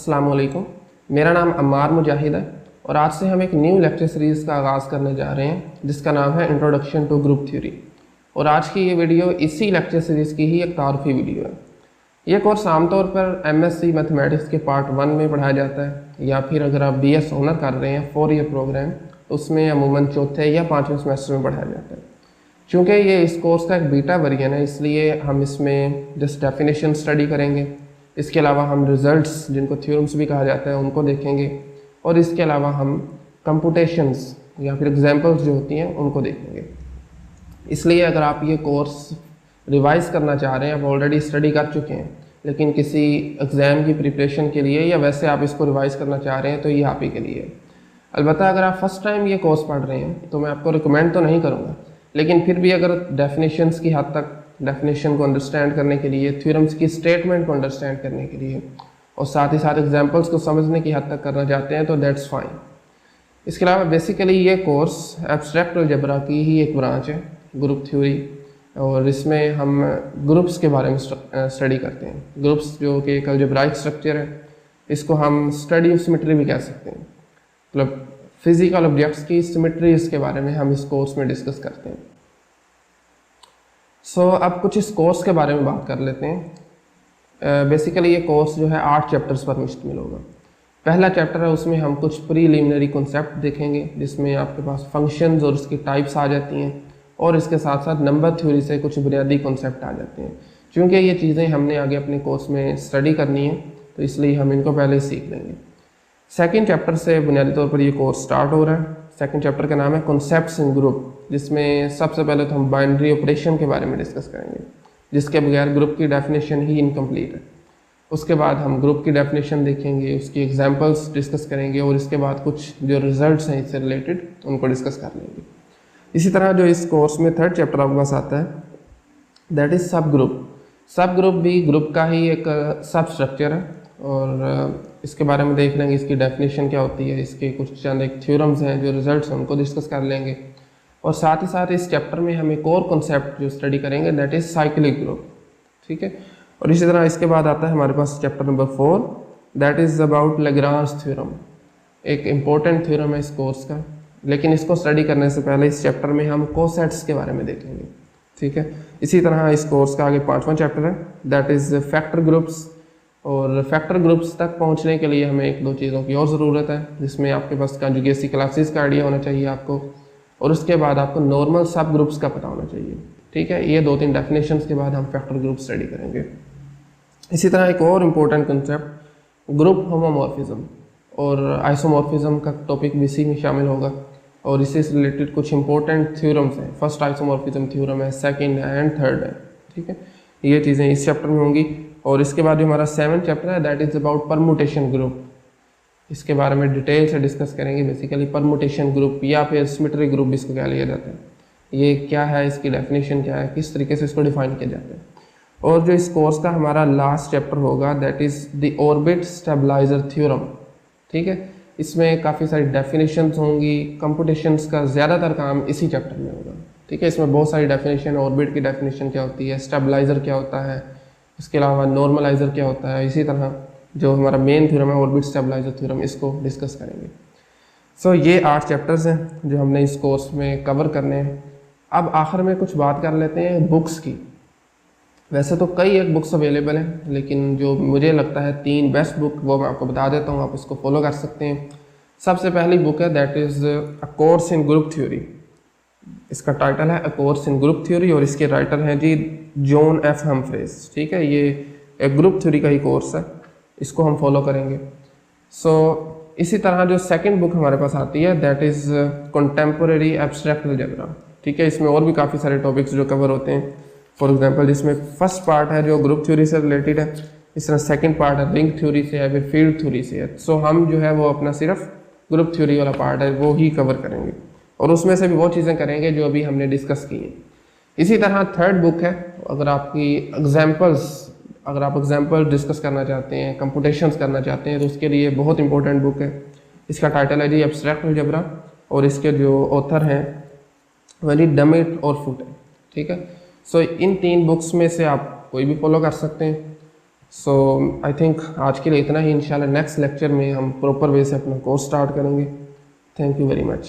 अस्सलाम वालेकुम। मेरा नाम अम्मार मुजाहिद है और आज से हम एक न्यू लेक्चर सीरीज़ का आगाज़ करने जा रहे हैं जिसका नाम है इंट्रोडक्शन टू ग्रुप थ्योरी। और आज की ये वीडियो इसी लेक्चर सीरीज़ की ही एक तारुफी वीडियो है। यह कोर्स आमतौर पर MSc मैथमेटिक्स के पार्ट 1 में पढ़ाया जाता है, या फिर अगर आप BS ऑनर कर रहे हैं 4 ईयर प्रोग्राम तो उसमें अमूमन चौथे या 5वें सेमेस्टर में पढ़ाया जाता है। चूँकि ये इस कोर्स का एक बीटा वर्जन है, इसलिए हम इसमें जस्ट डेफिनेशन स्टडी करेंगे। इसके अलावा हम रिजल्ट्स, जिनको थ्योरम्स भी कहा जाता है, उनको देखेंगे। और इसके अलावा हम कंप्यूटेशंस या फिर एग्जांपल्स जो होती हैं उनको देखेंगे। इसलिए अगर आप ये कोर्स रिवाइज करना चाह रहे हैं, आप ऑलरेडी स्टडी कर चुके हैं, लेकिन किसी एग्ज़ाम की प्रिपरेशन के लिए या वैसे आप इसको रिवाइज करना चाह रहे हैं, तो ये आप ही के लिए। अलबत्ता अगर आप फर्स्ट टाइम ये कोर्स पढ़ रहे हैं तो मैं आपको रिकमेंड तो नहीं करूँगा, लेकिन फिर भी अगर डेफिनेशंस की हद तक डेफिनेशन को अंडरस्टैंड करने के लिए, थ्योरम्स की स्टेटमेंट को अंडरस्टैंड करने के लिए और साथ ही साथ एग्जांपल्स को समझने की हद तक करना चाहते हैं तो दैट्स फाइन। इसके अलावा बेसिकली ये कोर्स एब्स्ट्रैक्ट अलजेब्रा की ही एक ब्रांच है, ग्रुप थ्योरी, और इसमें हम ग्रुप्स के बारे में स्टडी करते हैं। ग्रुप्स जो कि एक अलजेब्राइक स्ट्रक्चर है, इसको हम स्टडी ऑफ सिमेट्री भी कह सकते हैं। मतलब फिजिकल ऑब्जेक्ट्स की सिमेट्रीज के बारे में हम इस कोर्स में डिस्कस करते हैं। अब कुछ इस कोर्स के बारे में बात कर लेते हैं। बेसिकली ये कोर्स जो है 8 चैप्टर्स पर मुश्तमिल होगा। पहला चैप्टर है, उसमें हम कुछ प्रीलिमिनरी कॉन्सेप्ट देखेंगे, जिसमें आपके पास फंक्शंस और उसकी टाइप्स आ जाती हैं, और इसके साथ साथ नंबर थ्योरी से कुछ बुनियादी कॉन्सेप्ट आ जाते हैं। क्योंकि ये चीज़ें हमने आगे अपने कोर्स में स्टडी करनी है, तो इसलिए हम इनको पहले सीख लेंगे। सेकेंड चैप्टर से बुनियादी तौर पर ये कोर्स स्टार्ट हो रहा है। सेकेंड चैप्टर का नाम है कॉन्सेप्ट्स इन ग्रुप, जिसमें सबसे पहले तो हम बाइनरी ऑपरेशन के बारे में डिस्कस करेंगे, जिसके बगैर ग्रुप की डेफिनेशन ही इनकम्प्लीट है। उसके बाद हम ग्रुप की डेफिनेशन देखेंगे, उसकी एग्जांपल्स डिस्कस करेंगे, और इसके बाद कुछ जो रिजल्ट्स हैं इससे रिलेटेड उनको डिस्कस कर लेंगे। इसी तरह जो इस कोर्स में थर्ड चैप्टर आपके पास आता है, दैट इज़ सब ग्रुप। सब ग्रुप भी ग्रुप का ही एक सब स्ट्रक्चर है, और इसके बारे में देख लेंगे, इसकी डेफिनेशन क्या होती है, इसके कुछ चंद एक थ्योरम्स हैं, जो रिजल्ट्स हैं उनको डिस्कस कर लेंगे। और साथ ही साथ इस चैप्टर में हम एक और कॉन्सेप्ट जो स्टडी करेंगे, दैट इज़ साइक्लिक ग्रुप। ठीक है। और इसी तरह इसके बाद आता है हमारे पास chapter number 4, that is about Lagrange theorem. एक इम्पोर्टेंट थ्योरम है इस कोर्स का, लेकिन इसको स्टडी करने से पहले इस चैप्टर में हम कोसेट्स के बारे में देखेंगे। ठीक है। इसी तरह इस कोर्स का आगे 5वां चैप्टर है, दैट इज़ फैक्टर ग्रुप्स। और फैक्टर ग्रुप्स तक पहुंचने के लिए हमें 1-2 चीज़ों की और ज़रूरत है, जिसमें आपके पास कंजुगेसी क्लासेस का आइडिया होना चाहिए आपको, और उसके बाद आपको नॉर्मल सब ग्रुप्स का पता होना चाहिए। ठीक है। ये 2-3 डेफिनेशंस के बाद हम फैक्टर ग्रुप स्टडी करेंगे। इसी तरह एक और इम्पोर्टेंट कंसेप्ट ग्रुप होमोमॉर्फिज्म और आइसोमॉर्फिज्म का टॉपिक भी इसी में शामिल होगा, और इससे रिलेटेड कुछ इंपॉर्टेंट थ्योरम्स हैं। फर्स्ट आइसोमॉर्फिज्म थ्योरम है, सेकंड है एंड थर्ड है। ठीक है। ये चीज़ें इस चैप्टर में होंगी। और इसके बाद जो हमारा 7th चैप्टर है, that is about permutation group. इसके बारे में डिटेल से डिस्कस करेंगे। बेसिकली परमुटेशन ग्रुप या फिर सिमेट्री ग्रुप भी इसको क्या लिया जाता है, ये क्या है, इसकी डेफिनेशन क्या है, किस तरीके से इसको डिफाइन किया जाता है। और जो इस कोर्स का हमारा लास्ट चैप्टर होगा, that is the orbit stabiliser theorem. ठीक है। इसमें काफ़ी सारी डेफिनेशंस होंगी। कंप्यूटेशंस का ज़्यादातर काम इसी चैप्टर में होगा। ठीक है। इसमें बहुत सारी डेफिनेशन, ऑर्बिट की डेफिनेशन क्या होती है, स्टेबलाइजर क्या होता है, इसके अलावा नॉर्मलाइजर क्या होता है। इसी तरह जो हमारा मेन थ्योरम है ऑर्बिट स्टेबलाइजर थ्योरम, इसको डिस्कस करेंगे। ये 8 चैप्टर्स हैं जो हमने इस कोर्स में कवर करने हैं। अब आखिर में कुछ बात कर लेते हैं बुक्स की। वैसे तो कई एक बुक्स अवेलेबल हैं, लेकिन जो मुझे लगता है 3 बेस्ट बुक वो मैं आपको बता देता हूँ, आप इसको फॉलो कर सकते हैं। सबसे पहली बुक है, that is a course in group theory. इसका टाइटल है a course in group theory, और इसके राइटर हैं जी जॉन एफ हम्फ्रीज। ठीक है। ये एक ग्रुप थ्योरी का ही कोर्स है, इसको हम फॉलो करेंगे। इसी तरह जो सेकंड बुक हमारे पास आती है, that is contemporary abstract algebra. ठीक है। इसमें और भी काफ़ी सारे टॉपिक्स जो कवर होते हैं। फॉर एग्जांपल, जिसमें फर्स्ट पार्ट है जो ग्रुप थ्योरी से रिलेटेड है, इस तरह सेकंड पार्ट है रिंग थ्योरी से है, फिर फील्ड थ्योरी से है। हम जो है वो अपना सिर्फ ग्रुप थ्योरी वाला पार्ट है वो ही कवर करेंगे, और उसमें से भी वो चीज़ें करेंगे जो अभी हमने डिस्कस की हैं। इसी तरह थर्ड बुक है, अगर आप एग्जाम्पल डिस्कस करना चाहते हैं, कंप्यूटेशंस करना चाहते हैं, तो उसके लिए बहुत इंपॉर्टेंट बुक है। इसका टाइटल है जी एब्स्ट्रैक्ट अलजेब्रा, और इसके जो ऑथर हैं वही डमिट और फुट है। ठीक है। इन 3 बुक्स में से आप कोई भी फॉलो कर सकते हैं। सो आई थिंक आज के लिए इतना ही। इंशाल्लाह नेक्स्ट लेक्चर में हम प्रॉपर वे से अपना कोर्स स्टार्ट करेंगे। Thank you very much.